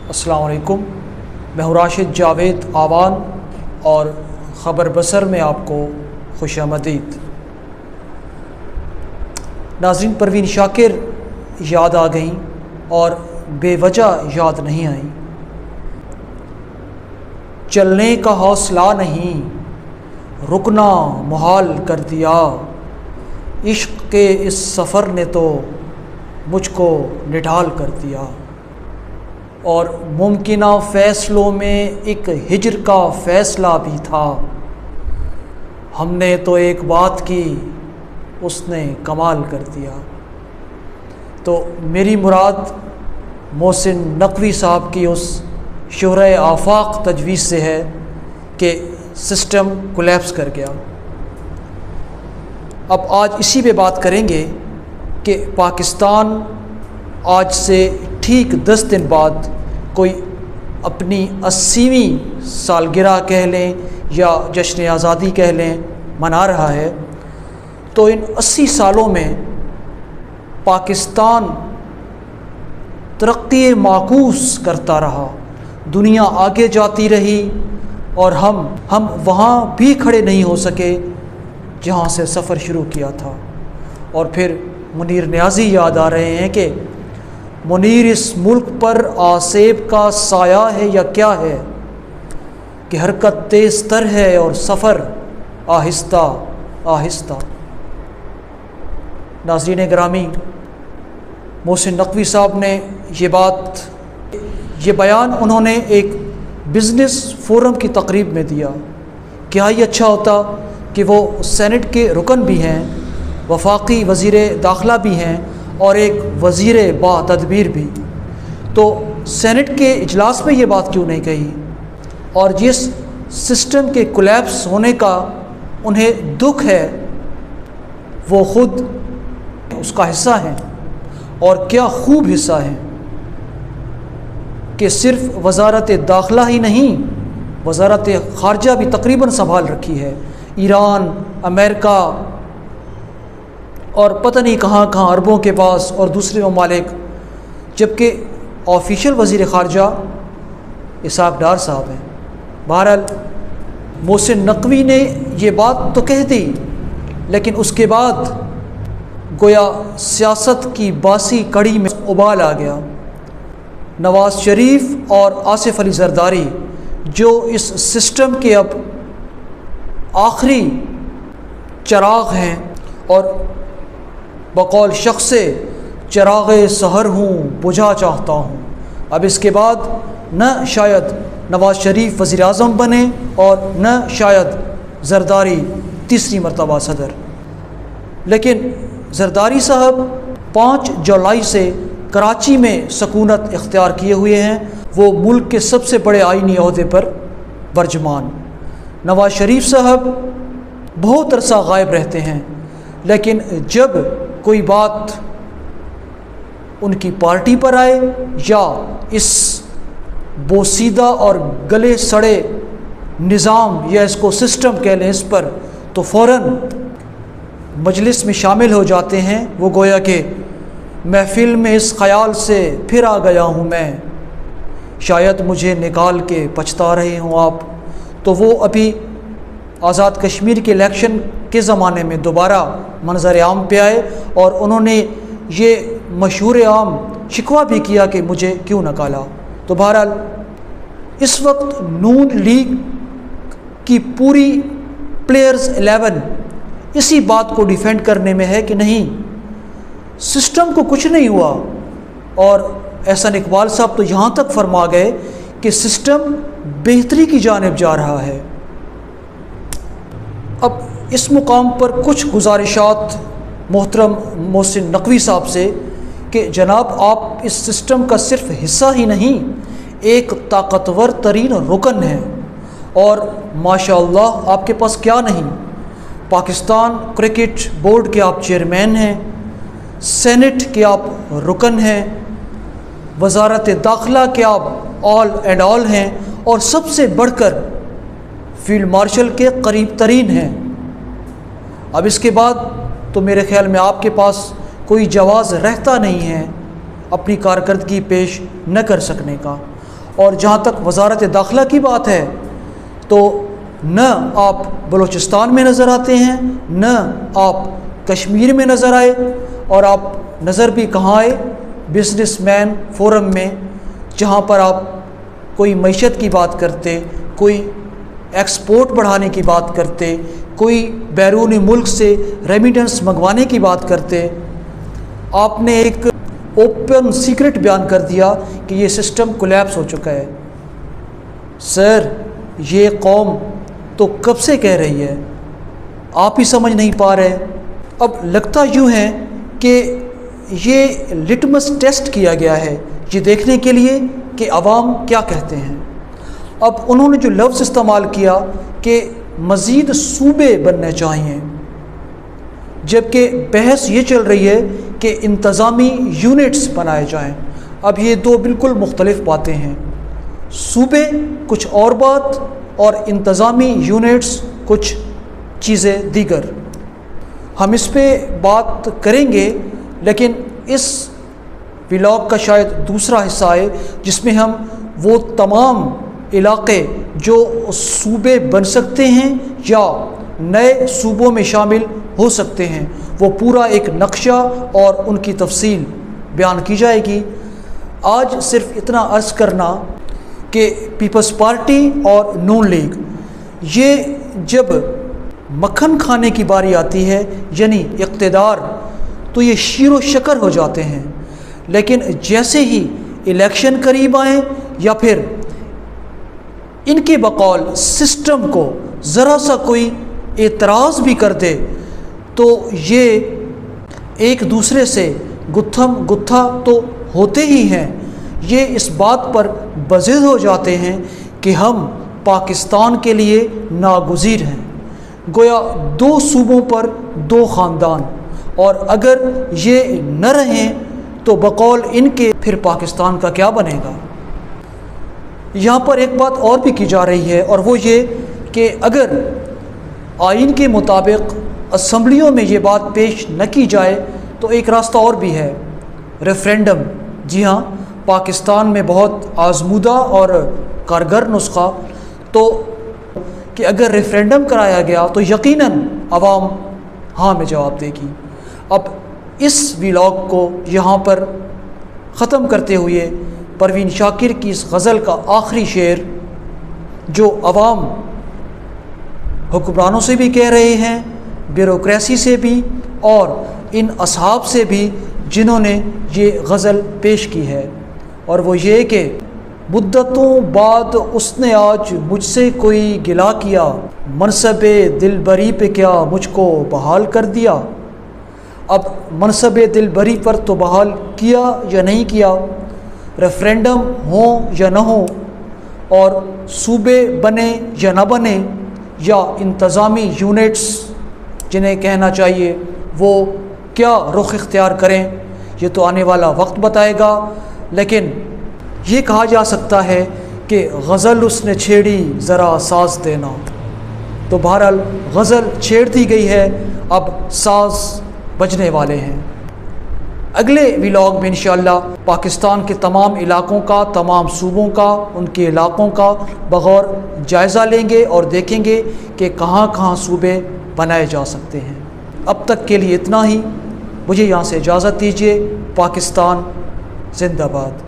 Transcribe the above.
अस्सलाम वालेकुम। मैं हूँ राशिद जावेद आवान और ख़बर बसर में आपको खुशामदीद। नाज़रीन, परवीन शाकिर याद आ गई और बेवजह याद नहीं आई। चलने का हौसला नहीं, रुकना मुहाल कर दिया। इश्क़ के इस सफ़र ने तो मुझको निढाल कर दिया। और मुमकिना फ़ैसलों में एक हिज्र का फ़ैसला भी था। हमने तो एक बात की, उसने कमाल कर दिया। तो मेरी मुराद मोहसिन नकवी साहब की उस शुरह आफाक तजवीज़ से है कि सिस्टम कोलैप्स कर गया। अब आज इसी पे बात करेंगे कि पाकिस्तान आज से ठीक 10 दिन बाद कोई अपनी 80वीं सालगिरह कह लें या जश्न आज़ादी कह लें मना रहा है। तो इन 80 सालों में पाकिस्तान तरक्की माकूस करता रहा, दुनिया आगे जाती रही और हम वहाँ भी खड़े नहीं हो सके जहाँ से सफ़र शुरू किया था। और फिर मुनीर न्याज़ी याद आ रहे हैं कि मुनीर इस मुल्क पर आसेब का साया है या क्या है, कि हरकत तेज़ तर है और सफ़र आहिस्ता आहिस्ता। नाज़रीन गिरामी, मोहसिन नकवी साहब ने ये बयान उन्होंने एक बिज़नेस फोरम की तकरीब में दिया। क्या ही अच्छा होता कि वो सेनेट के रुकन भी हैं, वफाकी वज़ीर दाखिला भी हैं और एक वज़ीर बातदबीर भी। तो सेनेट के इजलास में ये बात क्यों नहीं कही? और जिस सिस्टम के कोलैप्स होने का उन्हें दुख है, वो ख़ुद उसका हिस्सा हैं। और क्या खूब हिस्सा है कि सिर्फ़ वज़ारत दाखिला ही नहीं, वज़ारत ख़ारजा भी तकरीबन संभाल रखी है। ईरान, अमेरिका और पता नहीं कहाँ कहाँ अरबों के पास और दूसरे ममालिक, जबकि ऑफिशियल वज़ीर ख़ारजा इसहाक़ डार साहब हैं। बहरहाल मोहसिन नकवी ने ये बात तो कह दी, लेकिन उसके बाद गोया सियासत की बासी कड़ी में उबाल आ गया। नवाज़ शरीफ और आसिफ अली ज़रदारी, जो इस सिस्टम के अब आखिरी चिराग हैं और बकौल शख्स से चिराग़े सहर हूँ बुझा चाहता हूँ, अब इसके बाद न शायद नवाज़ शरीफ वज़ीर आज़म बने और न शायद ज़रदारी तीसरी मरतबा सदर। लेकिन ज़रदारी साहब 5 जुलाई से कराची में सकूनत इख्तियार किए हुए हैं। वो मुल्क के सबसे बड़े आइनी ओहदे पर बरजमान। नवाज़ शरीफ साहब बहुत अरसा गायब रहते हैं, लेकिन जब कोई बात उनकी पार्टी पर आए या इस बोसीदा और गले सड़े निज़ाम या इसको सिस्टम कह लें इस पर, तो फ़ौरन मजलिस में शामिल हो जाते हैं। वो गोया कि महफ़िल में इस ख़याल से फिर आ गया हूँ मैं, शायद मुझे निकाल के पछता रहे हों आप। तो वो अभी आज़ाद कश्मीर के इलेक्शन के ज़माने में दोबारा मंज़र आम पे आए और उन्होंने ये मशहूर आम शिकवा भी किया कि मुझे क्यों निकाला। तो बहरहाल इस वक्त नून लीग की पूरी प्लेयर्स 11 इसी बात को डिफेंड करने में है कि नहीं, सिस्टम को कुछ नहीं हुआ। और एहसान इकबाल साहब तो यहाँ तक फरमा गए कि सिस्टम बेहतरी की जानिब जा रहा है। अब इस मुकाम पर कुछ गुजारिशात मोहतरम मोहसिन नकवी साहब से कि जनाब, आप इस सिस्टम का सिर्फ हिस्सा ही नहीं, एक ताकतवर तरीन रुकन है। और माशाअल्लाह आपके पास क्या नहीं, पाकिस्तान क्रिकेट बोर्ड के आप चेयरमैन हैं, सेनेट के आप रुकन हैं, वज़ारत दाखिला के आप ऑल एंड ऑल हैं, और सबसे बढ़कर फील्ड मार्शल के करीब तरीन हैं। अब इसके बाद तो मेरे ख़्याल में आपके पास कोई जवाज़ रहता नहीं है अपनी कारकर्दगी पेश न कर सकने का। और जहाँ तक वज़ारत दाखिला की बात है तो न आप बलूचिस्तान में नज़र आते हैं, न आप कश्मीर में नज़र आए, और आप नज़र भी कहाँ आए, बिजनेसमैन फोरम में, जहाँ पर आप कोई मईशत की बात करते, कोई एक्सपोर्ट बढ़ाने की बात करते, कोई बैरूनी मुल्क से रेमिटेंस मंगवाने की बात करते। आपने एक ओपन सीक्रेट बयान कर दिया कि ये सिस्टम कोलैप्स हो चुका है। सर, ये कौम तो कब से कह रही है, आप ही समझ नहीं पा रहे। अब लगता यूँ है कि ये लिटमस टेस्ट किया गया है ये देखने के लिए कि अवाम क्या कहते हैं। अब उन्होंने जो लफ्ज़ इस्तेमाल किया कि मज़ीद सूबे बनने चाहिए, जबकि बहस ये चल रही है कि इंतज़ामी यूनिट्स बनाए जाएं। अब ये दो बिल्कुल मुख्तलिफ बातें हैं। सूबे कुछ और बात और इंतज़ामी यूनिट्स कुछ चीज़ें दीगर। हम इस पे बात करेंगे, लेकिन इस व्लॉग का शायद दूसरा हिस्सा है जिसमें हम वो तमाम इलाक़े जो सूबे बन सकते हैं या नए सूबों में शामिल हो सकते हैं, वो पूरा एक नक्शा और उनकी तफसील बयान की जाएगी। आज सिर्फ इतना अर्ज़ करना कि पीपल्स पार्टी और नून लीग, ये जब मक्खन खाने की बारी आती है यानी इक़्तिदार, तो ये शीरो शकर हो जाते हैं, लेकिन जैसे ही इलेक्शन करीब आए या फिर इनके बकौल सिस्टम को ज़रा सा कोई एतराज़ भी कर दे तो ये एक दूसरे से गुत्थम गुत्था तो होते ही हैं। ये इस बात पर बज़िद हो जाते हैं कि हम पाकिस्तान के लिए नागुज़ीर हैं, गोया दो सूबों पर दो ख़ानदान, और अगर ये न रहें तो बकौल इनके फिर पाकिस्तान का क्या बनेगा। यहाँ पर एक बात और भी की जा रही है, और वो ये कि अगर आइन के मुताबिक असम्बलियों में ये बात पेश न की जाए तो एक रास्ता और भी है, रेफरेंडम। जी हाँ, पाकिस्तान में बहुत आजमूदा और कारगर नुस्खा, तो कि अगर रेफरेंडम कराया गया तो यकीनन आवाम हाँ में जवाब देगी। अब इस व्लॉग को यहाँ पर ख़त्म करते हुए परवीन शाकिर की इस गज़ल का आखिरी शेर, जो अवाम हुक्मरानों से भी कह रहे हैं, ब्यूरोक्रेसी से भी, और इन असहाब से भी जिन्होंने ये गज़ल पेश की है, और वो ये कि मुद्दतों बाद उसने आज मुझसे कोई गिला किया, मनसबे दिलबरी पे क्या मुझको बहाल कर दिया। अब मनसबे दिलबरी पर तो बहाल किया या नहीं किया, रेफरेंडम हो या न हो, और सूबे बने या न बने, या इंतज़ामी यूनिट्स जिन्हें कहना चाहिए वो क्या रुख इख्तियार करें, ये तो आने वाला वक्त बताएगा। लेकिन ये कहा जा सकता है कि गज़ल उसने छेड़ी ज़रा साज़ देना, तो बहरहाल गज़ल छेड़ दी गई है, अब साज़ बजने वाले हैं। अगले व्लॉग में इंशाअल्लाह पाकिस्तान के तमाम इलाक़ों का, तमाम सूबों का, उनके इलाक़ों का बगौर जायज़ा लेंगे और देखेंगे कि कहाँ कहाँ सूबे बनाए जा सकते हैं। अब तक के लिए इतना ही, मुझे यहाँ से इजाज़त दीजिए। पाकिस्तान जिंदाबाद।